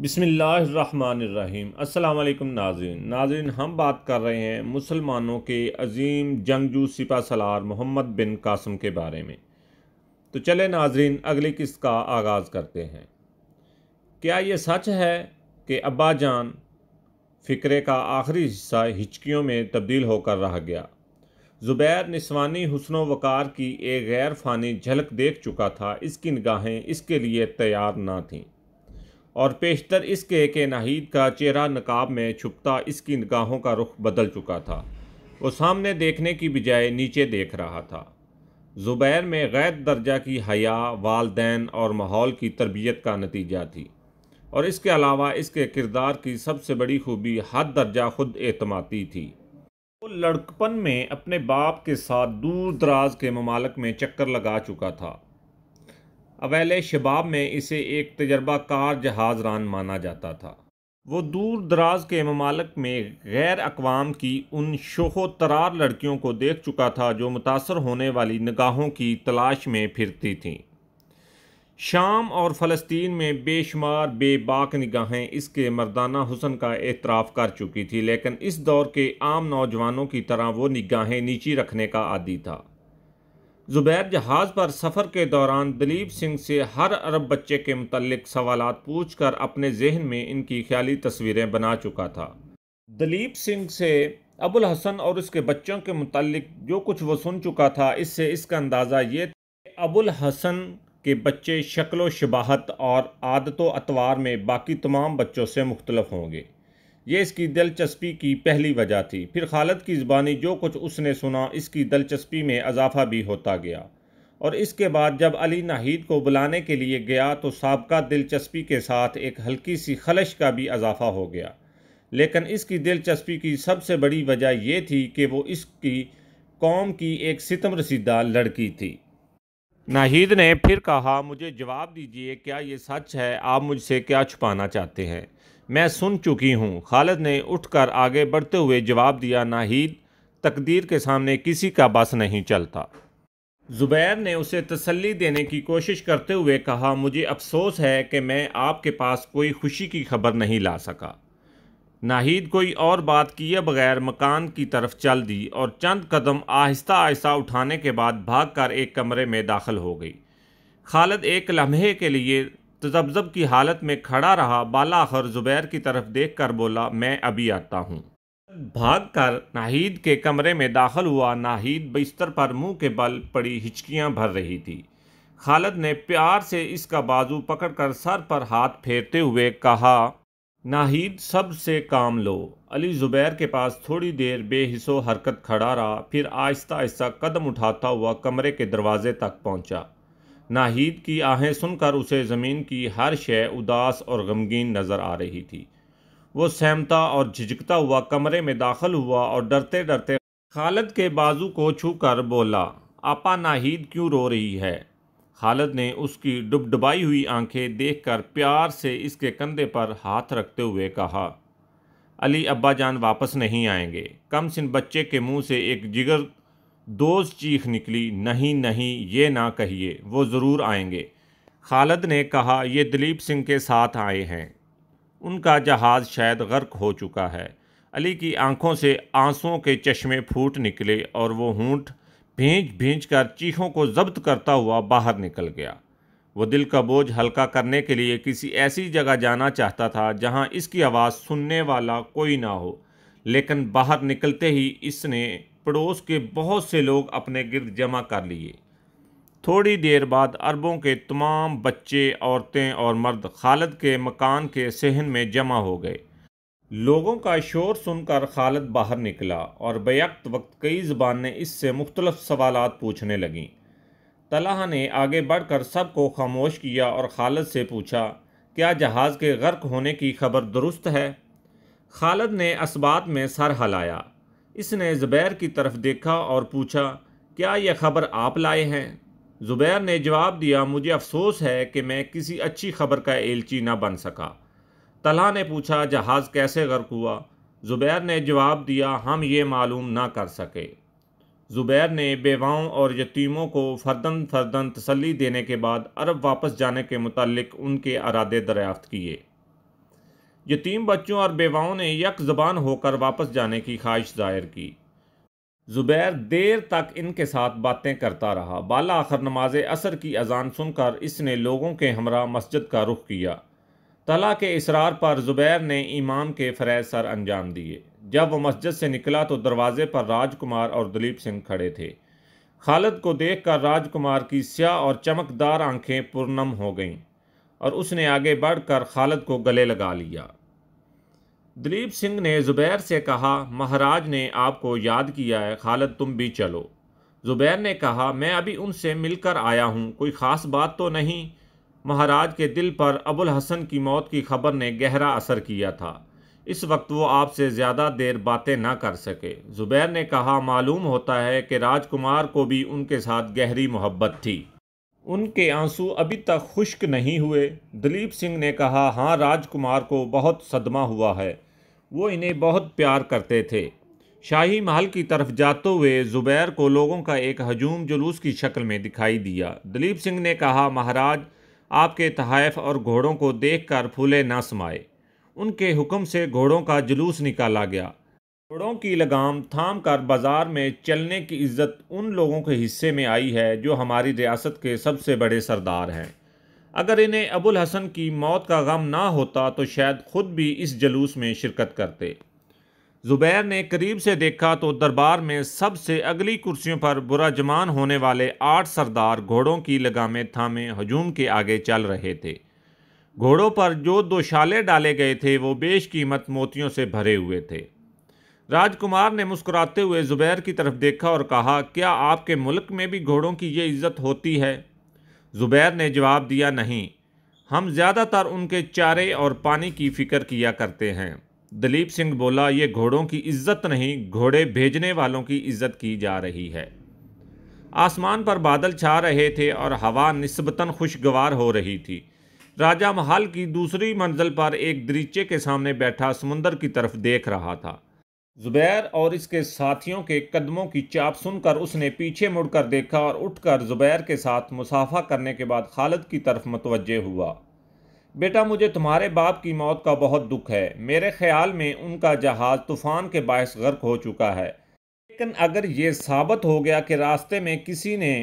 बिस्मिल्लाहिर्रहमानिर्रहीम। अस्सलाम वालेकुम नाज़रीन, हम बात कर रहे हैं मुसलमानों के अजीम जंगजू सिपह सलार मोहम्मद बिन कासिम के बारे में। तो चले नाज़रीन, अगली किस्त का आगाज़ करते हैं। क्या ये सच है कि अब्बा जान फ़िक्रे का आखिरी हिस्सा हिचकियों में तब्दील होकर रह गया? ज़ुबैर निस्वानी हुस्नो वक़ार की एक गैर फ़ानी झलक देख चुका था। इसकी निगाहें इसके लिए तैयार न थीं, और पेशतर इसके कि नाहिद का चेहरा नकाब में छुपता इसकी निगाहों का रुख बदल चुका था। वो सामने देखने की बजाय नीचे देख रहा था। ज़ुबैर में गैर दर्जा की हया वालदैन और माहौल की तरबियत का नतीजा थी, और इसके अलावा इसके किरदार की सबसे बड़ी खूबी हद दर्जा खुद एतमादी थी। वो लड़कपन में अपने बाप के साथ दूर दराज के ममालिक में चक्कर लगा चुका था। अवेले शबाब में इसे एक तजर्बाकार जहाज़ रान माना जाता था। वो दूर दराज के ममालिक में गैर अक़वाम की उन शोखो तरार लड़कियों को देख चुका था जो मुतासर होने वाली निगाहों की तलाश में फिरती थीं। शाम और फ़लस्तीन में बेशुमार बेबाक निगाहें इसके मर्दाना हुस्न का एतराफ़ कर चुकी थी, लेकिन इस दौर के आम नौजवानों की तरह वो निगाहें नीची रखने का आदी था। ज़ुबैर जहाज़ पर सफ़र के दौरान दलीप सिंह से हर अरब बच्चे के मुतल्लिक सवालात पूछकर अपने जहन में इनकी ख्याली तस्वीरें बना चुका था। दलीप सिंह से अबुल हसन और उसके बच्चों के मुतल्लिक जो कुछ वो सुन चुका था, इससे इसका अंदाज़ा ये था अबुल हसन के बच्चे शक्ल शबाहत और आदतो अतवार में बाकी तमाम बच्चों से मुख्तलिफ होंगे। ये इसकी दिलचस्पी की पहली वजह थी। फिर खालिद की ज़बानी जो कुछ उसने सुना, इसकी दिलचस्पी में इजाफ़ा भी होता गया, और इसके बाद जब अली नाहिद को बुलाने के लिए गया तो साबका दिलचस्पी के साथ एक हल्की सी खलश का भी इजाफ़ा हो गया। लेकिन इसकी दिलचस्पी की सबसे बड़ी वजह यह थी कि वो इसकी कौम की एक सितम रसीदा लड़की थी। नाहिद ने फिर कहा, मुझे जवाब दीजिए, क्या ये सच है? आप मुझसे क्या छुपाना चाहते हैं? मैं सुन चुकी हूँ। खालिद ने उठकर आगे बढ़ते हुए जवाब दिया, नाहिद, तकदीर के सामने किसी का बस नहीं चलता। ज़ुबैर ने उसे तसल्ली देने की कोशिश करते हुए कहा, मुझे अफसोस है कि मैं आपके पास कोई खुशी की खबर नहीं ला सका। नाहिद कोई और बात किए बगैर मकान की तरफ चल दी और चंद कदम आहिस्ता आहिस्ता उठाने के बाद भागकर एक कमरे में दाखिल हो गई। खालिद एक लम्हे के लिए तजब्जब की हालत में खड़ा रहा। बाला आखिर ज़ुबैर की तरफ देखकर बोला, मैं अभी आता हूँ। भागकर नाहिद के कमरे में दाखिल हुआ। नाहिद बिस्तर पर मुंह के बल पड़ी हिचकियाँ भर रही थी। खालिद ने प्यार से इसका बाजू पकड़कर सर पर हाथ फेरते हुए कहा, नाहिद, सब से काम लो। अली ज़ुबैर के पास थोड़ी देर बेहिसो हरकत खड़ा रहा, फिर आहिस्ता आहिस्ता कदम उठाता हुआ कमरे के दरवाजे तक पहुंचा। नाहिद की आहें सुनकर उसे ज़मीन की हर शय उदास और गमगीन नज़र आ रही थी। वो सहमता और झिझकता हुआ कमरे में दाखिल हुआ और डरते डरते खालिद के बाजू को छूकर बोला, आपा, नाहिद क्यों रो रही है? खालिद ने उसकी डुबडुबाई हुई आंखें देखकर प्यार से इसके कंधे पर हाथ रखते हुए कहा, अली अब्बा जान वापस नहीं आएंगे। कम सिन बच्चे के मुंह से एक जिगर दोज चीख निकली, नहीं नहीं, ये ना कहिए, वो ज़रूर आएंगे। खालिद ने कहा, ये दलीप सिंह के साथ आए हैं, उनका जहाज़ शायद गर्क हो चुका है। अली की आंखों से आंसुओं के चश्मे फूट निकले और वो होंठ भींच भींच कर चीखों को जब्त करता हुआ बाहर निकल गया। वो दिल का बोझ हल्का करने के लिए किसी ऐसी जगह जाना चाहता था जहां इसकी आवाज़ सुनने वाला कोई ना हो, लेकिन बाहर निकलते ही इसने पड़ोस के बहुत से लोग अपने गिर्द जमा कर लिए। थोड़ी देर बाद अरबों के तमाम बच्चे, औरतें और मर्द खालिद के मकान के सहन में जमा हो गए। लोगों का शोर सुनकर खालिद बाहर निकला और बैक्त वक्त कई ज़बानें इससे मुख्तलिफ सवालात पूछने लगीं। तलहा ने आगे बढ़कर सबको खामोश किया और खालिद से पूछा, क्या जहाज़ के गर्क होने की खबर दुरुस्त है? खालिद ने असबात में सर हिलाया। इसने ज़ुबैर की तरफ देखा और पूछा, क्या यह खबर आप लाए हैं? ज़ुबैर ने जवाब दिया, मुझे अफसोस है कि मैं किसी अच्छी खबर का एलची न बन सका। तलहा ने पूछा, जहाज़ कैसे गर्क हुआ? ज़ुबैर ने जवाब दिया, हम ये मालूम ना कर सके। ज़ुबैर ने बेवाओं और यतीमों को फर्दन फर्दन तसल्ली देने के बाद अरब वापस जाने के मुतालिक उनके इरादे दरियाफ्त किए। यतीम बच्चों और बेवाओं ने यक ज़बान होकर वापस जाने की ख्वाहिश जाहिर की। ज़ुबैर देर तक इनके साथ बातें करता रहा। बाला आखिर नमाज असर की अजान सुनकर इसने लोगों के हमरा मस्जिद का रुख किया। तला के इसरार पर ज़ुबैर ने इमाम के फ़रज़ सर अंजाम दिए। जब वह मस्जिद से निकला तो दरवाजे पर राजकुमार और दलीप सिंह खड़े थे। खालिद को देखकर राजकुमार की स्याह और चमकदार आंखें पुरनम हो गईं और उसने आगे बढ़कर खालिद को गले लगा लिया। दलीप सिंह ने ज़ुबैर से कहा, महाराज ने आपको याद किया है, खालिद तुम भी चलो। ज़ुबैर ने कहा, मैं अभी उनसे मिलकर आया हूँ, कोई ख़ास बात तो नहीं। महाराज के दिल पर अबुल हसन की मौत की खबर ने गहरा असर किया था। इस वक्त वो आपसे ज़्यादा देर बातें ना कर सके। ज़ुबैर ने कहा, मालूम होता है कि राजकुमार को भी उनके साथ गहरी मोहब्बत थी। उनके आंसू अभी तक खुश्क नहीं हुए। दलीप सिंह ने कहा, हाँ, राजकुमार को बहुत सदमा हुआ है, वो इन्हें बहुत प्यार करते थे। शाही महल की तरफ जाते हुए ज़ुबैर को लोगों का एक हजूम जुलूस की शक्ल में दिखाई दिया। दलीप सिंह ने कहा, महाराज, आपके तहाइफ और घोड़ों को देखकर फूले ना समाए। उनके हुक्म से घोड़ों का जुलूस निकाला गया। घोड़ों की लगाम थाम कर बाजार में चलने की इज्जत उन लोगों के हिस्से में आई है जो हमारी रियासत के सबसे बड़े सरदार हैं। अगर इन्हें अबुल हसन की मौत का गम ना होता तो शायद खुद भी इस जुलूस में शिरकत करते। ज़ुबैर ने करीब से देखा तो दरबार में सबसे अगली कुर्सियों पर बुराजमान होने वाले 8 सरदार घोड़ों की लगामें थामे हजूम के आगे चल रहे थे। घोड़ों पर जो दोशाले डाले गए थे वो बेशकीमत मोतियों से भरे हुए थे। राजकुमार ने मुस्कुराते हुए ज़ुबैर की तरफ देखा और कहा, क्या आपके मुल्क में भी घोड़ों की ये इज्जत होती है? ज़ुबैर ने जवाब दिया, नहीं, हम ज़्यादातर उनके चारे और पानी की फ़िक्र किया करते हैं। दलीप सिंह बोला, ये घोड़ों की इज्जत नहीं, घोड़े भेजने वालों की इज्जत की जा रही है। आसमान पर बादल छा रहे थे और हवा निस्बतन खुशगवार हो रही थी। राजा महल की दूसरी मंजिल पर एक दरीचे के सामने बैठा समुंदर की तरफ देख रहा था। ज़ुबैर और इसके साथियों के कदमों की चाप सुनकर उसने पीछे मुड़कर देखा और उठकर ज़ुबैर के साथ मुसाफा करने के बाद खालिद की तरफ मुतवज्जे हुआ। बेटा, मुझे तुम्हारे बाप की मौत का बहुत दुख है। मेरे ख्याल में उनका जहाज़ तूफ़ान के बायस गर्क हो चुका है। लेकिन अगर ये साबित हो गया कि रास्ते में किसी ने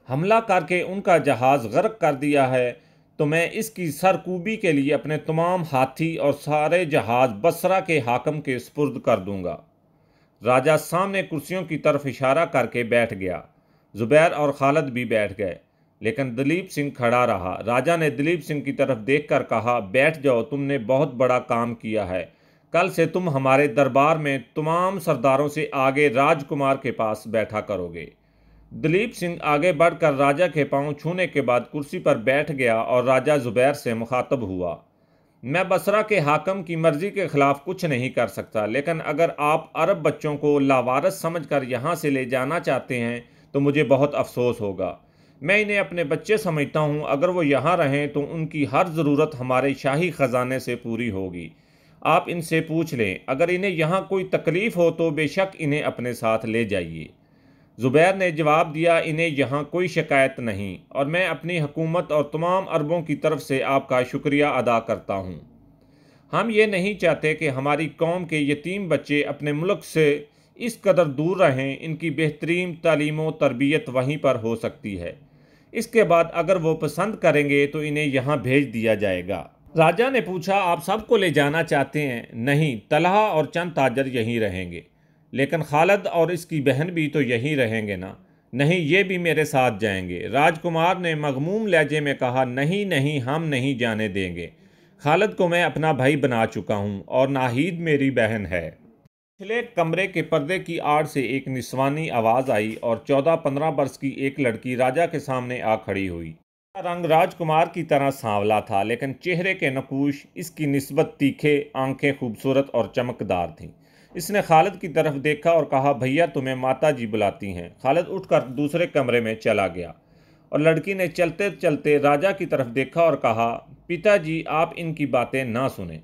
हमला करके उनका जहाज़ गर्क कर दिया है तो मैं इसकी सरकूबी के लिए अपने तमाम हाथी और सारे जहाज़ बसरा के हाकम के सुपुर्द कर दूंगा। राजा सामने कुर्सियों की तरफ इशारा करके बैठ गया। ज़ुबैर और खालिद भी बैठ गए, लेकिन दलीप सिंह खड़ा रहा। राजा ने दलीप सिंह की तरफ देखकर कहा, बैठ जाओ, तुमने बहुत बड़ा काम किया है। कल से तुम हमारे दरबार में तमाम सरदारों से आगे राजकुमार के पास बैठा करोगे। दलीप सिंह आगे बढ़कर राजा के पांव छूने के बाद कुर्सी पर बैठ गया और राजा ज़ुबैर से मुखातब हुआ, मैं बसरा के हाकम की मर्जी के खिलाफ कुछ नहीं कर सकता, लेकिन अगर आप अरब बच्चों को लावारिस समझकर यहाँ से ले जाना चाहते हैं तो मुझे बहुत अफसोस होगा। मैं इन्हें अपने बच्चे समझता हूँ। अगर वो यहाँ रहें तो उनकी हर ज़रूरत हमारे शाही ख़जाने से पूरी होगी। आप इनसे पूछ लें, अगर इन्हें यहाँ कोई तकलीफ़ हो तो बेशक इन्हें अपने साथ ले जाइए। ज़ुबैर ने जवाब दिया, इन्हें यहाँ कोई शिकायत नहीं और मैं अपनी हुकूमत और तमाम अरबों की तरफ से आपका शुक्रिया अदा करता हूँ। हम ये नहीं चाहते कि हमारी कौम के यतीम बच्चे अपने मुल्क से इस कदर दूर रहें। इनकी बेहतरीन तालीम व तरबियत वहीं पर हो सकती है। इसके बाद अगर वो पसंद करेंगे तो इन्हें यहाँ भेज दिया जाएगा। राजा ने पूछा, आप सबको ले जाना चाहते हैं? नहीं, तलहा और चंद ताजर यहीं रहेंगे। लेकिन खालिद और इसकी बहन भी तो यहीं रहेंगे ना? नहीं, ये भी मेरे साथ जाएंगे। राजकुमार ने मगमूम लहजे में कहा, नहीं नहीं, हम नहीं जाने देंगे। खालिद को मैं अपना भाई बना चुका हूँ और नाहिद मेरी बहन है। पिछले कमरे के पर्दे की आड़ से एक निस्वानी आवाज़ आई और 14-15 वर्ष की एक लड़की राजा के सामने आ खड़ी हुई। रंग राजकुमार की तरह सांवला था, लेकिन चेहरे के नकूश इसकी निस्बत तीखे, आंखें खूबसूरत और चमकदार थीं। इसने खालिद की तरफ देखा और कहा, भैया, तुम्हें माता जी बुलाती हैं। खालिद उठकर दूसरे कमरे में चला गया और लड़की ने चलते चलते राजा की तरफ देखा और कहा, पिताजी, आप इनकी बातें ना सुने।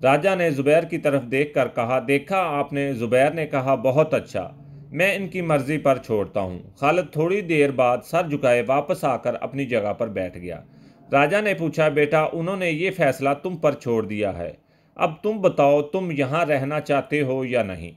राजा ने ज़ुबैर की तरफ देखकर कहा, देखा आपने? ज़ुबैर ने कहा, बहुत अच्छा, मैं इनकी मर्ज़ी पर छोड़ता हूँ। खालिद थोड़ी देर बाद सर झुकाए वापस आकर अपनी जगह पर बैठ गया। राजा ने पूछा, बेटा, उन्होंने ये फ़ैसला तुम पर छोड़ दिया है? अब तुम बताओ, तुम यहाँ रहना चाहते हो या नहीं?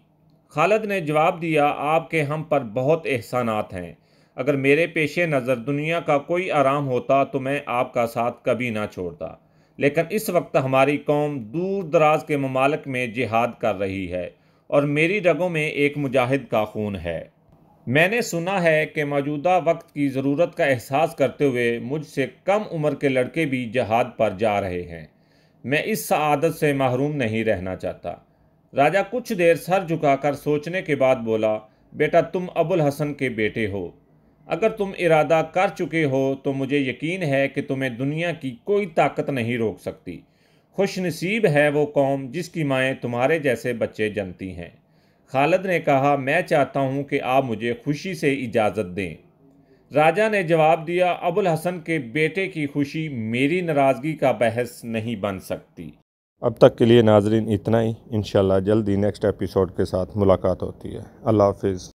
खालिद ने जवाब दिया, आपके हम पर बहुत एहसानात हैं। अगर मेरे पेशे नज़र दुनिया का कोई आराम होता तो मैं आपका साथ कभी ना छोड़ता, लेकिन इस वक्त हमारी कौम दूर दराज के ममालिक में जिहाद कर रही है और मेरी रगों में एक मुजाहिद का खून है। मैंने सुना है कि मौजूदा वक्त की ज़रूरत का एहसास करते हुए मुझसे कम उम्र के लड़के भी जिहाद पर जा रहे हैं। मैं इस सआदत से महरूम नहीं रहना चाहता। राजा कुछ देर सर झुकाकर सोचने के बाद बोला, बेटा, तुम अबुल हसन के बेटे हो। अगर तुम इरादा कर चुके हो तो मुझे यकीन है कि तुम्हें दुनिया की कोई ताकत नहीं रोक सकती। खुशनसीब है वो कौम जिसकी माएँ तुम्हारे जैसे बच्चे जनती हैं। खालिद ने कहा, मैं चाहता हूँ कि आप मुझे खुशी से इजाज़त दें। राजा ने जवाब दिया, अबुल हसन के बेटे की खुशी मेरी नाराज़गी का बहस नहीं बन सकती। अब तक के लिए नाजरीन इतना ही। इंशाल्लाह जल्दी नेक्स्ट एपिसोड के साथ मुलाकात होती है। अल्लाह हाफिज़।